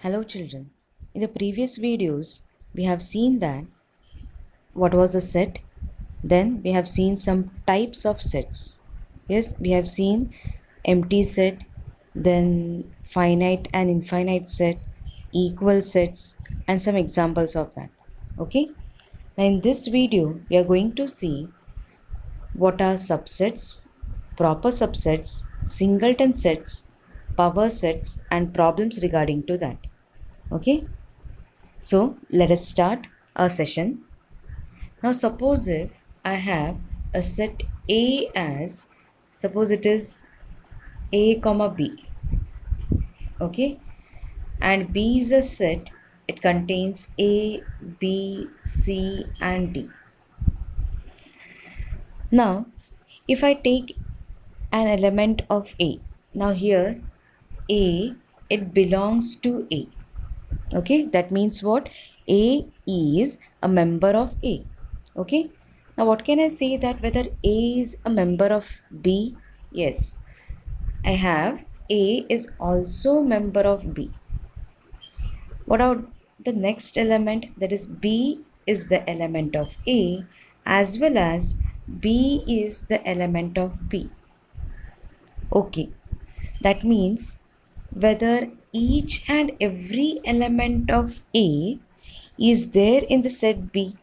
Hello children. In the previous videos, we have seen that what was a set. Then we have seen some types of sets. Yes, we have seen empty set, then finite and infinite set, equal sets, and some examples of that. Okay. Now in this video, we are going to see what are subsets, proper subsets, singleton sets, power sets, and problems regarding to that. Okay. So let us start our session. Now suppose if I have a set A as, suppose it is A comma B, okay, and B is a set, it contains A, B, C and D. Now if I take an element of A, now here A, it belongs to A, okay, that means what? A is a member of A. Okay, now what can I say that whether A is a member of B? Yes, I have A is also member of B. What about the next element, that is B is the element of A as well as B is the element of B. Okay, that means whether each and every element of A is there in the set B.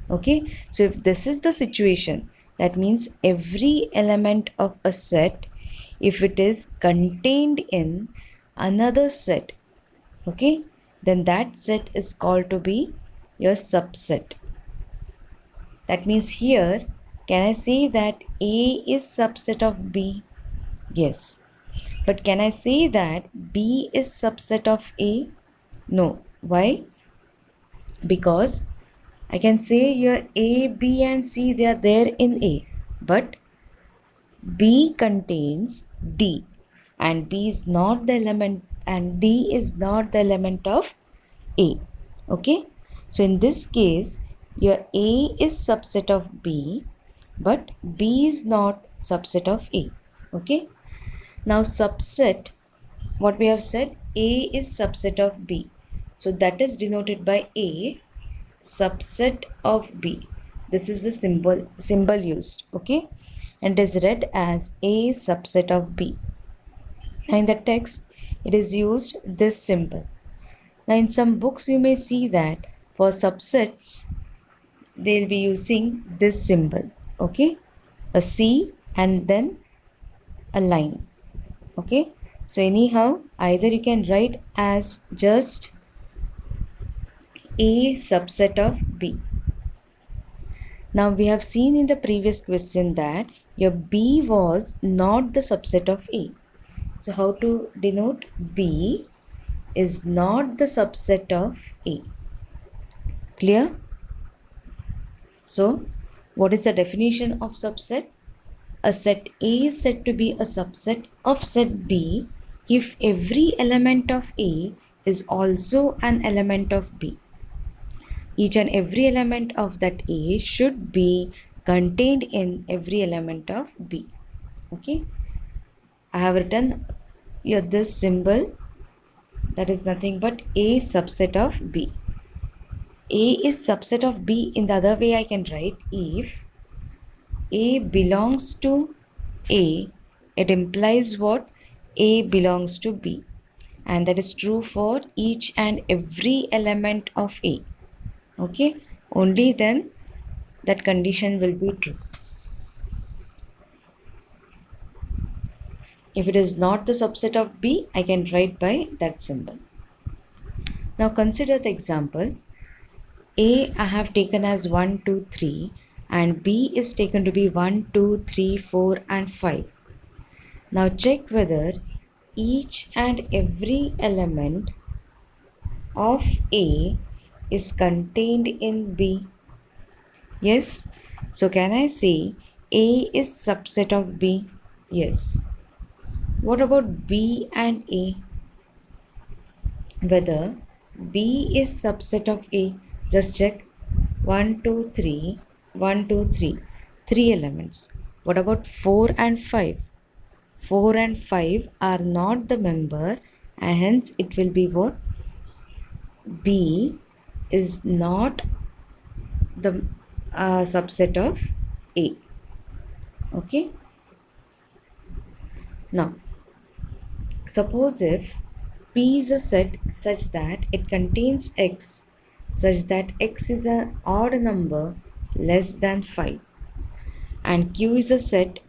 Okay, so if this is the situation, that means every element of a set, if it is contained in another set, okay, then that set is called to be your subset. That means here, can I say that A is subset of B? Yes. But can I say that B is subset of A? No. Why? Because I can say here A, B and C, they are there in A, but B contains D and B is not the element and D is not the element of A. Okay, so in this case your A is subset of B, but B is not subset of A. Okay, now subset, what we have said, A is subset of B, so that is denoted by A subset of B. This is the symbol used, okay, and is read as A subset of B. Now in the text it is used this symbol. Now in some books you may see that for subsets they will be using this symbol, okay, a C and then a line. Okay, so anyhow either you can write as just A subset of B. Now we have seen in the previous question that your B was not the subset of A. So how to denote B is not the subset of A? Clear? So what is the definition of subset? A set A is said to be a subset of set B if every element of A is also an element of B. Each and every element of that A should be contained in every element of B. Okay, I have written here this symbol, that is nothing but A subset of B. A is subset of B. In the other way I can write, if A belongs to A, it implies what? A belongs to B, and that is true for each and every element of A. Okay, only then that condition will be true. If it is not the subset of B, I can write by that symbol. Now consider the example. A I have taken as 1, 2, 3 and B is taken to be 1, 2, 3, 4 and 5. Now check whether each and every element of A is contained in B. Yes. So can I say A is subset of B? Yes. What about B and A? Whether B is subset of A? Just check. 1, 2, 3, 1, 2, 3. 3 elements. What about 4 and 5? 4 and 5 are not the member and hence it will be what? B is not the subset of A. Okay. Now, suppose if P is a set such that it contains X such that X is an odd number less than 5, and Q is a set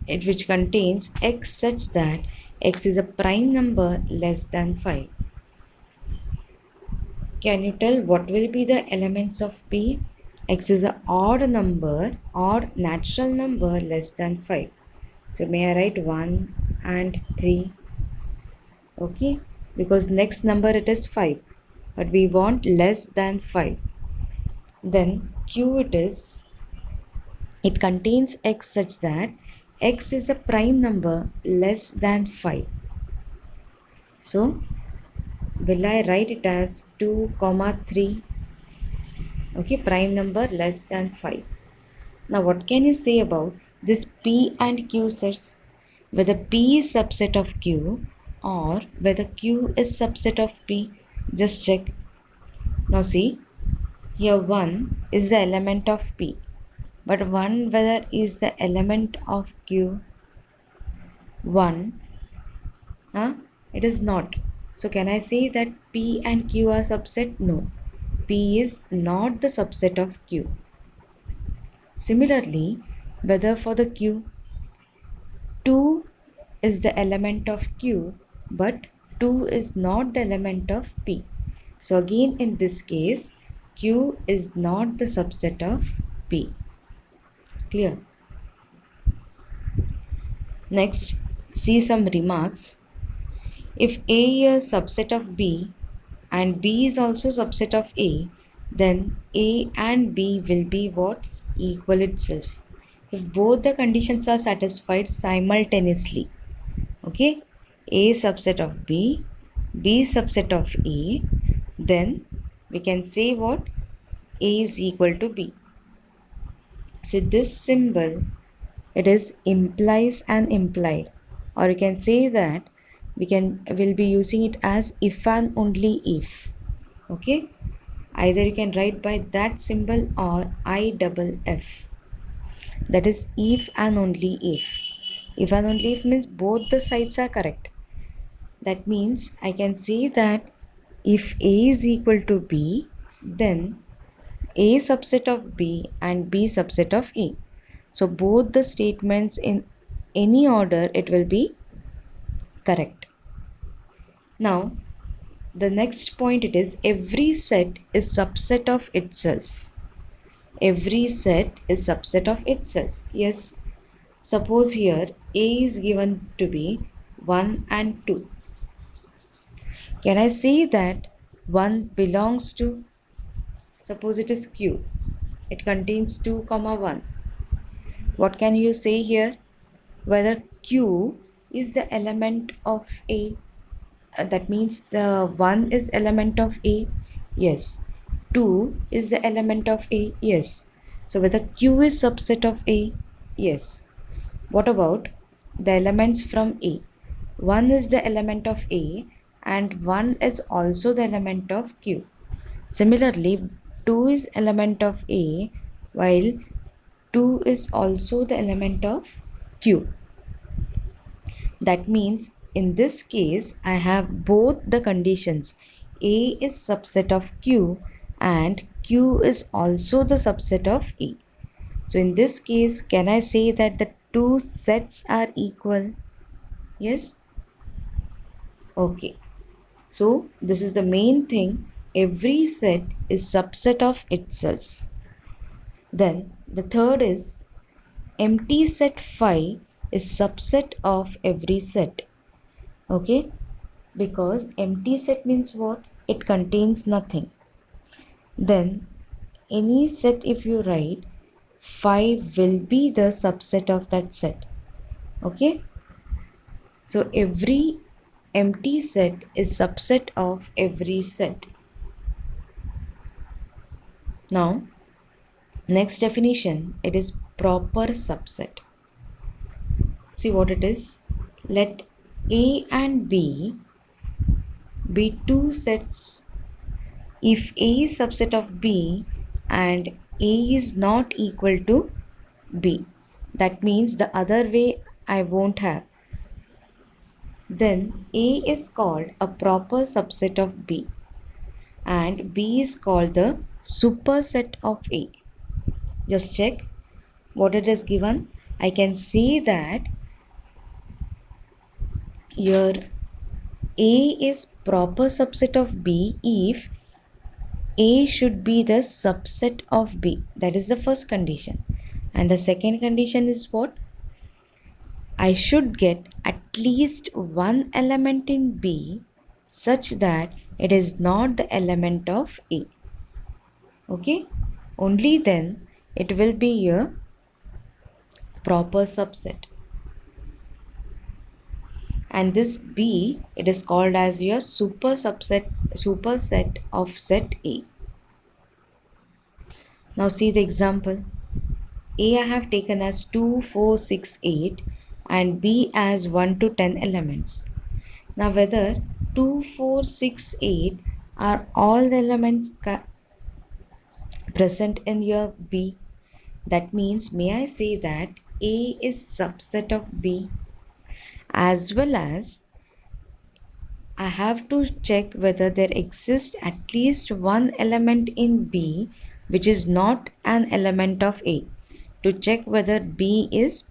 which contains X such that X is a prime number less than 5. Can you tell what will be the elements of P? X is an odd number, odd natural number less than 5. So may I write 1 and 3? Okay, because next number it is 5, but we want less than 5. Then Q it contains X such that X is a prime number less than 5. So will I write it as 2 comma 3? Okay, prime number less than 5. Now what can you say about this P and Q sets? Whether P is subset of Q or whether Q is subset of P. Just check. Now see, here 1 is the element of P, but 1 whether is the element of Q. 1, it is not. So can I say that P and Q are subset? No. P is not the subset of Q. Similarly, whether for the Q, 2 is the element of Q, but 2 is not the element of P. So again in this case, Q is not the subset of P. Clear? Next, see some remarks. If A is subset of B and B is also subset of A, then A and B will be what? Equal itself. If both the conditions are satisfied simultaneously. Okay, A subset of B, B subset of A, then we can say what? A is equal to B. So this symbol, it is implies and implied, or you can say that will be using it as if and only if. Okay, either you can write by that symbol or IFF. That is if and only if. If and only if means both the sides are correct. That means I can say that if A is equal to B, then A subset of B and B subset of A. So both the statements in any order it will be correct. Now the next point it is every set is subset of itself. Every set is subset of itself. Yes. Suppose here A is given to be 1 and 2. Can I say that 1 belongs to, suppose it is Q. It contains 2 comma 1. What can you say here? Whether Q is the element of A. That means the 1 is element of A. Yes. 2 is the element of A. Yes. So whether Q is subset of A. Yes. What about the elements from A? 1 is the element of A and 1 is also the element of Q. Similarly, 2 is element of A while 2 is also the element of Q. That means in this case I have both the conditions. A is subset of Q and Q is also the subset of A. So in this case, can I say that the two sets are equal? Yes? Okay. So this is the main thing. Every set is subset of itself. Then the third is empty set phi is subset of every set. Okay? Because empty set means what? It contains nothing. Then any set if you write, phi will be the subset of that set. Okay? So every empty set is subset of every set. Now, next definition, it is proper subset. See what it is. Let A and B be two sets if A is subset of B and A is not equal to B, that means the other way I won't have, then A is called a proper subset of B and B is called the superset of A. Just check what it is given. I can say that here A is proper subset of B if A should be the subset of B. That is the first condition. And the second condition is what? I should get at least one element in B such that it is not the element of A. Okay? Only then it will be a proper subset. And this B, it is called as your superset of set A. Now see the example. A I have taken as 2, 4, 6, 8 and B as 1 to 10 elements. Now whether 2, 4, 6, 8 are all the elements present in your B, that means may I say that A is subset of B, as well as I have to check whether there exists at least one element in B which is not an element of A, to check whether B is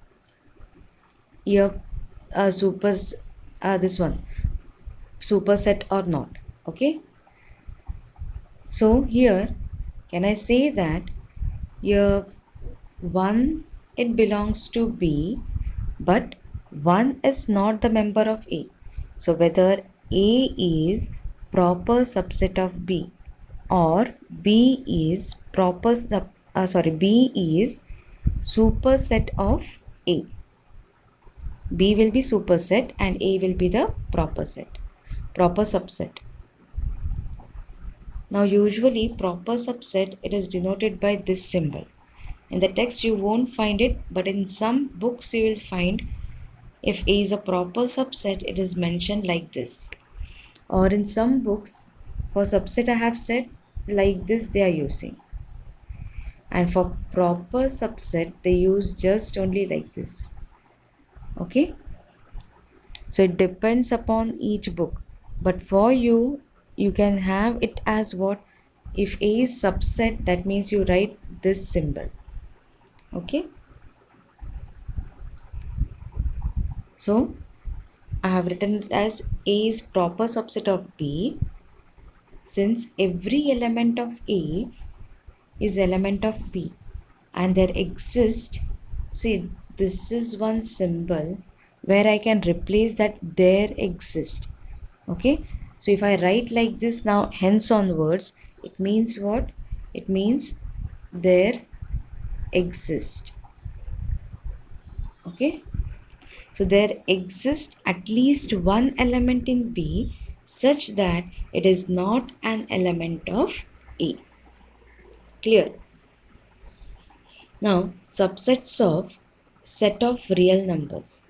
your superset or not. Okay, so here can I say that here 1 it belongs to B, but 1 is not the member of A. So whether A is proper subset of B or B is B is superset of A. B will be superset and A will be the proper subset. Now usually proper subset, it is denoted by this symbol. In the text you won't find it, but in some books you will find if A is a proper subset, it is mentioned like this. Or in some books, for subset I have said like this they are using. And for proper subset, they use just only like this. Okay? So it depends upon each book. But for you, you can have it as what? If A is subset, that means you write this symbol. Okay? So I have written it as A is proper subset of B, since every element of A is element of B and there exist, see this is one symbol where I can replace that there exist. Okay, so if I write like this now hence onwards, it means what? It means there exist. Okay, so there exists at least one element in B such that it is not an element of A. Clear? Now subsets of set of real numbers.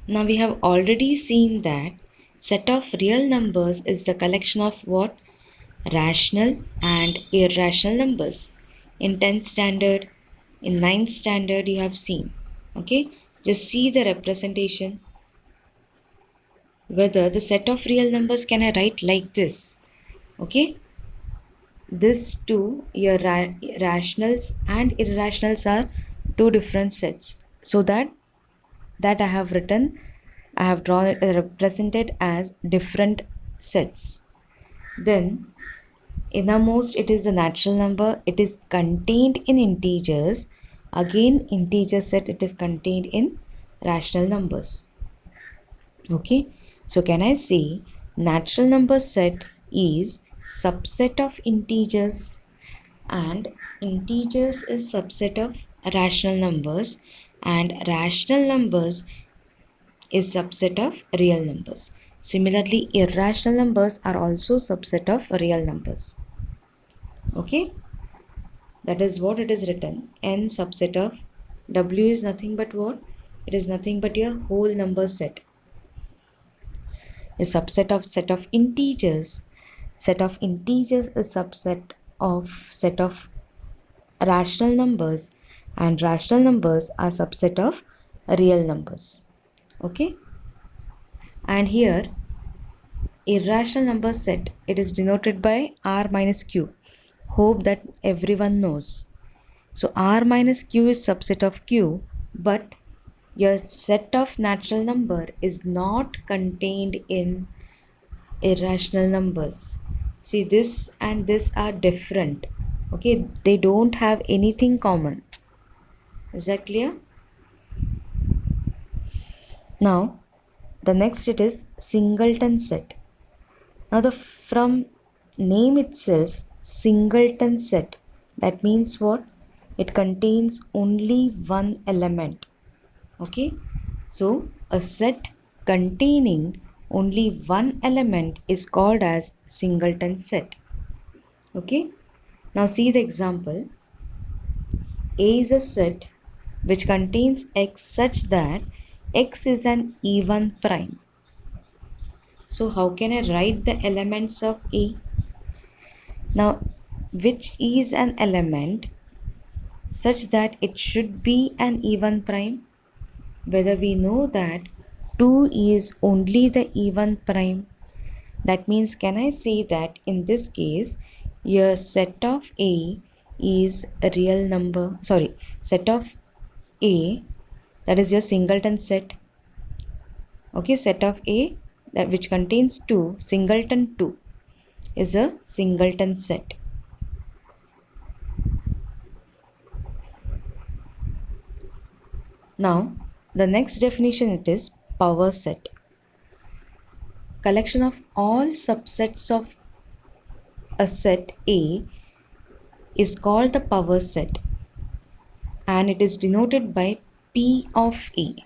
Now we have already seen that set of real numbers is the collection of what? Rational and irrational numbers. In 10th standard, in 9th standard you have seen. Okay, just see the representation. Whether the set of real numbers can I write like this. Okay, this two, your rationals and irrationals are two different sets. So that I have written, I have drawn it represented as different sets. Then innermost it is the natural number, it is contained in integers. Again integer set, it is contained in rational numbers. Okay, so can I say natural number set is subset of integers and integers is subset of rational numbers and rational numbers is subset of real numbers. Similarly, irrational numbers are also subset of real numbers. Okay, that is what it is written. N subset of W is nothing but what? It is nothing but your whole number set. A subset of integers. set of integers is subset of set of rational numbers, and rational numbers are subset of real numbers. Okay, and here irrational number set, it is denoted by r minus q. Hope that everyone knows. So r minus q is subset of q, but your set of natural number is not contained in irrational numbers. See, this and this are different. Okay, they don't have anything common. Is that clear? Now the next, it is singleton set. Now from name itself, singleton set, that means what? It contains only one element. Okay, so a set containing only one element is called as singleton set. Okay, now see the example. A is a set which contains x such that x is an even prime. So how can I write the elements of A? Now, which is an element such that it should be an even prime? Whether we know that 2 is only the even prime. That means, can I say that in this case, your set of A is a real number? Sorry, set of A, that is your singleton set. Okay, set of A that which contains 2, singleton 2 is a singleton set. Now the next definition, it is power set. Collection of all subsets of a set A is called the power set, and it is denoted by P of A.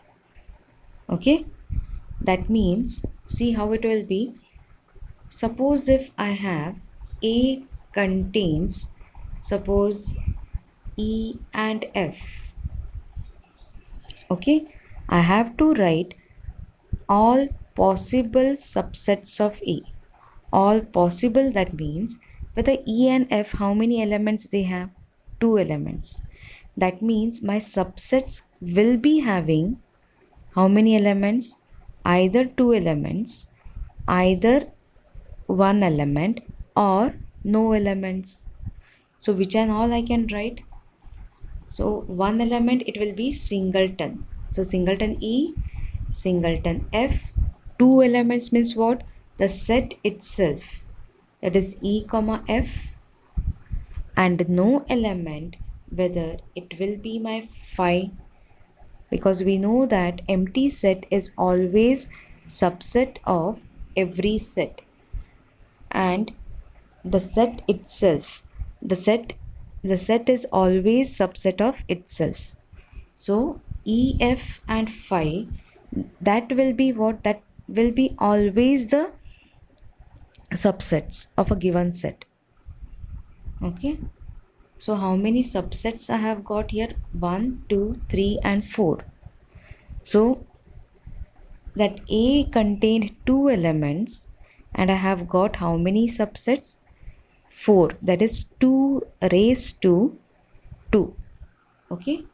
Okay, that means, see how it will be. Suppose if I have A contains, suppose E and F. Okay, I have to write all possible subsets of A. All possible, that means whether E and F, how many elements they have? 2 elements. That means my subsets will be having how many elements? Either 2 elements, either 1 element, or no elements. So which and all I can write? So 1 element, it will be singleton. So singleton E, singleton F. 2 elements means what? The set itself, that is E comma F, and no element, whether it will be my phi, because we know that empty set is always subset of every set, and the set itself, the set is always subset of itself. So E, F and phi, that will be what? That will be always the subsets of a given set. Okay, so how many subsets I have got here? 1, 2, 3 and 4. So that A contained 2 elements, and I have got how many subsets? 4, that is 2 raised to 2. Okay,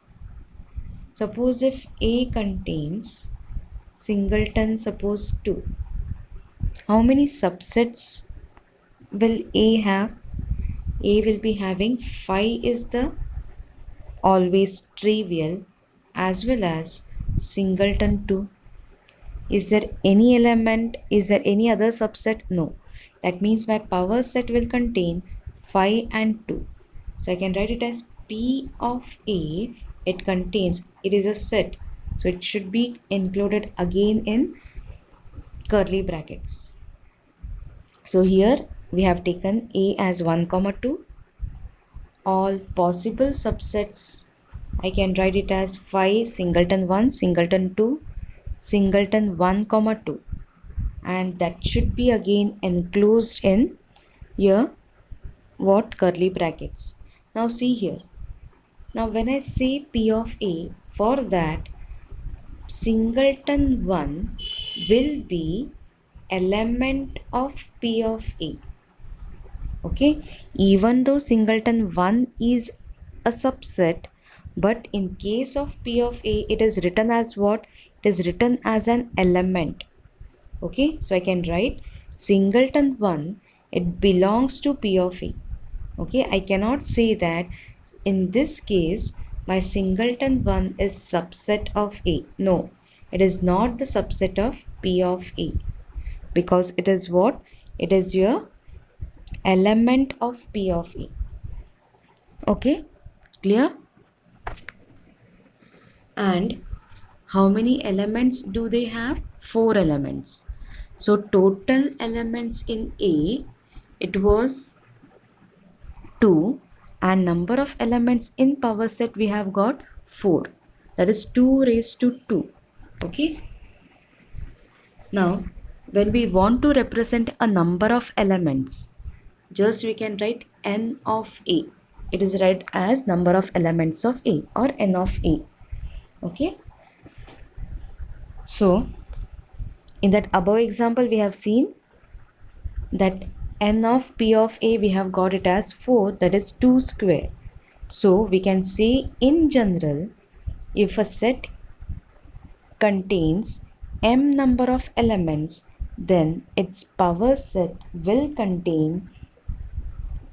suppose if A contains singleton, suppose 2, how many subsets will A have? A will be having phi is the always trivial, as well as singleton 2. Is there any element? Is there any other subset? No. That means my power set will contain phi and 2. So I can write it as P of A. It contains, it is a set, so it should be included again in curly brackets. So here we have taken A as 1 comma 2. All possible subsets, I can write it as phi singleton 1, singleton 2, singleton 1 comma 2, and that should be again enclosed in your what? Curly brackets. Now see here. Now when I say P of A, for that singleton 1 will be element of P of A. Okay, even though singleton 1 is a subset, but in case of P of A, it is written as what? It is written as an element. Okay, so I can write singleton 1, it belongs to P of A. Okay, I cannot say that in this case my singleton 1 is subset of A. No, it is not the subset of P of A, because it is what? It is your element of P of A. Okay, clear? And how many elements do they have? 4 elements. So total elements in A, it was 2, and number of elements in power set we have got 4. That is 2 raised to 2. Okay. Now when we want to represent a number of elements, just we can write n of A. It is write as number of elements of A, or n of A. Okay. So in that above example we have seen that n of P of A, we have got it as 4, that is 2 square. So we can say in general, if a set contains m number of elements, then its power set will contain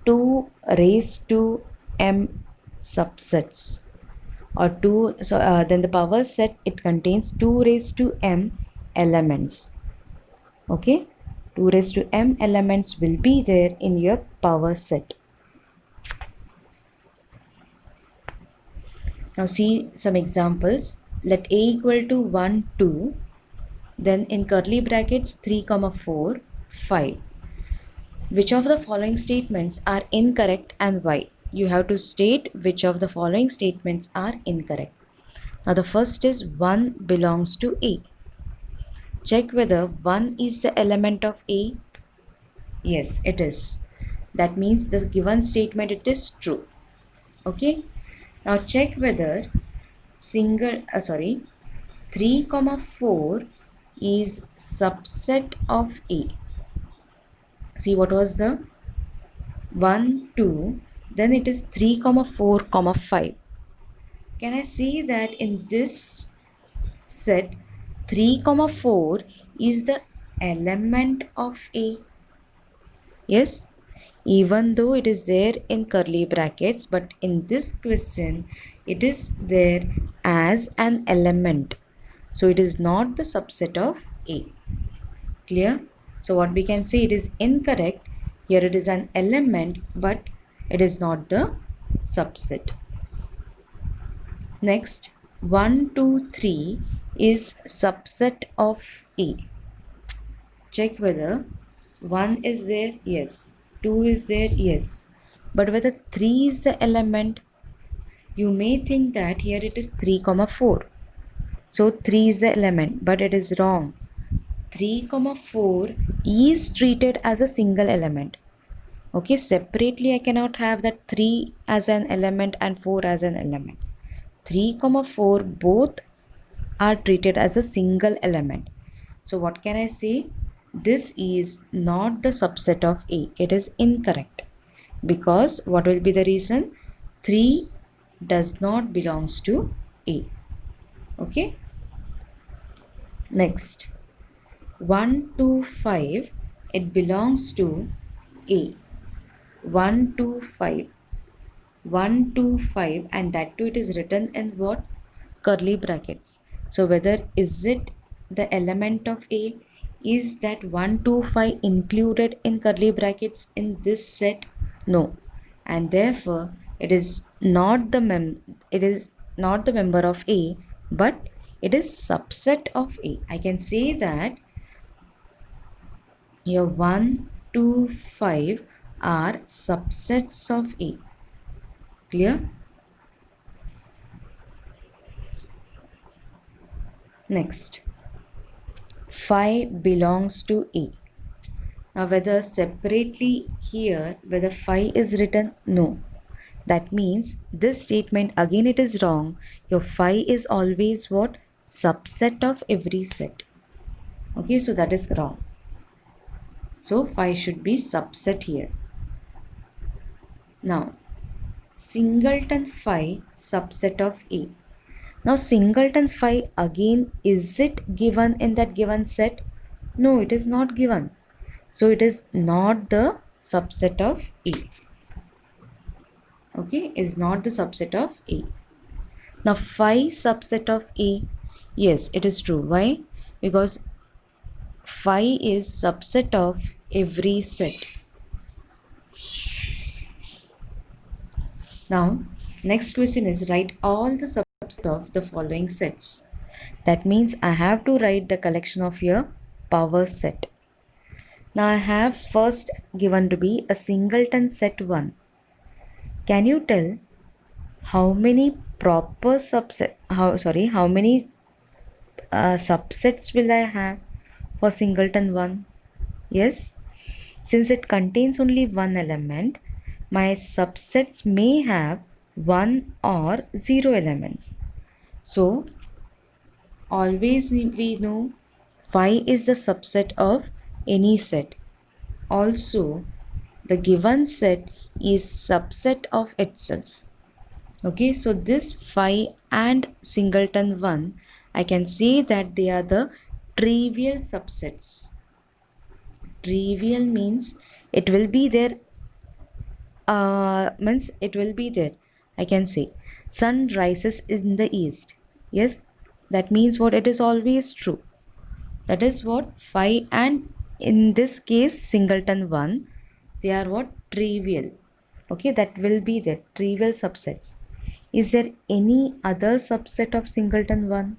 2 raised to m subsets, or 2. So then the power set, it contains 2 raised to m elements. Okay, 2 raised to m elements will be there in your power set. Now see some examples. Let A equal to 1, 2, then in curly brackets 3, 4, 5. Which of the following statements are incorrect and why? You have to state which of the following statements are incorrect. Now the first is 1 belongs to A. Check whether 1 is the element of A. Yes, it is. That means the given statement, it is true. Okay. Now check whether 3, 4 is subset of A. See, what was the 1, 2, then it is 3, 4, 5. Can I see that in this set 3, 4 is the element of A? Yes, even though it is there in curly brackets, but in this question it is there as an element. So it is not the subset of A. Clear? So what we can say, it is incorrect. Here it is an element, but it is not the subset. Next, 1, 2, 3 is subset of A. Check whether 1 is there, yes. 2 is there, yes. But whether 3 is the element, you may think that here it is 3, 4. So 3 is the element, but it is wrong. 3, 4 is treated as a single element. Okay, separately I cannot have that 3 as an element and 4 as an element. 3, 4 both are treated as a single element. So what can I say? This is not the subset of A. It is incorrect. Because what will be the reason? 3 does not belongs to A. Okay. Next, 1, 2, 5, it belongs to A. 1, 2, 5. 1, 2, 5, and that too it is written in what? Curly brackets. So whether is it the element of A? Is that 1, 2, 5 included in curly brackets in this set? No. And therefore it is not the member of A, but it is subset of A. I can say that here 1, 2, 5 are subsets of A. Clear? Next, 5 belongs to A. Now whether separately here, whether 5 is written, no. That means this statement, again it is wrong. Your 5 is always what? Subset of every set. Okay, so that is wrong. So 5 should be subset here. Now singleton phi subset of A. Now singleton phi again, is it given in that given set? No, it is not given. So it is not the subset of A. Okay, is not the subset of A. Now phi subset of A, yes, it is true. Why? Because phi is subset of every set. Now next question is write all the subsets of the following sets. That means I have to write the collection of your power set. Now I have first given to be a singleton set 1. Can you tell how many proper subset, how many subsets will I have for singleton 1? Yes, since it contains only one element, my subsets may have 1 or 0 elements. So always we know phi is the subset of any set. Also, the given set is subset of itself. Okay, so this phi and singleton 1, I can say that they are the trivial subsets. Trivial means it will be there, means it will be there. I can say sun rises in the east. Yes, that means what, it is always true. That is what phi and in this case singleton 1, they are what, trivial. Okay, that will be there, trivial subsets. Is there any other subset of singleton 1?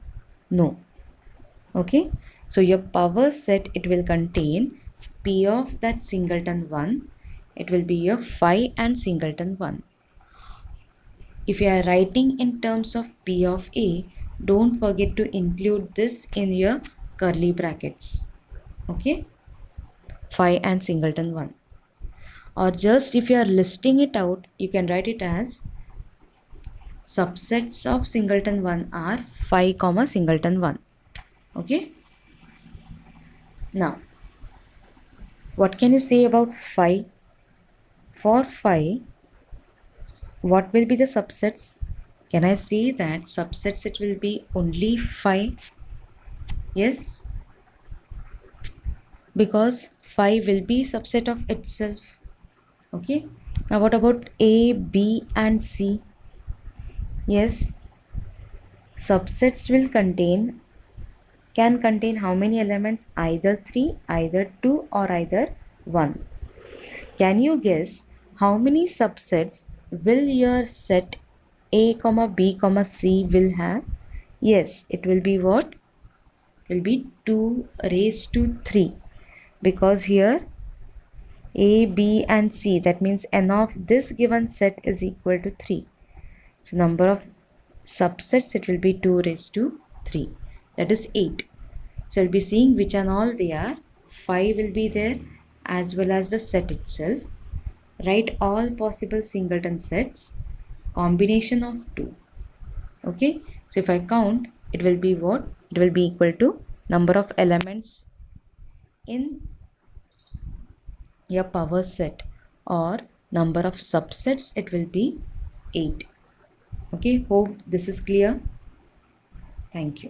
No. Okay, so your power set, it will contain P of that singleton 1. It will be your phi and singleton 1. If you are writing in terms of P of A, don't forget to include this in your curly brackets. Okay, phi and singleton 1. Or just if you are listing it out, you can write it as subsets of singleton 1 are phi comma singleton 1. Okay, now what can you say about phi? For phi, what will be the subsets? Can I say that subsets, it will be only phi? Yes, because phi will be subset of itself. Okay, now what about A, B and C? Yes, subsets will contain, can contain how many elements? Either 3, either 2 or either 1. Can you guess how many subsets will your set A, B, C will have? Yes, it will be what? It will be 2 raised to 3, because here A, B and C, that means n of this given set is equal to 3. So number of subsets, it will be 2 raised to 3, that is 8. So we'll be seeing which and all they are. 5 will be there as well as the set itself. Write all possible singleton sets, combination of 2. Okay, so if I count, it will be what? It will be equal to number of elements in your power set, or number of subsets, it will be 8. Okay, hope this is clear. Thank you.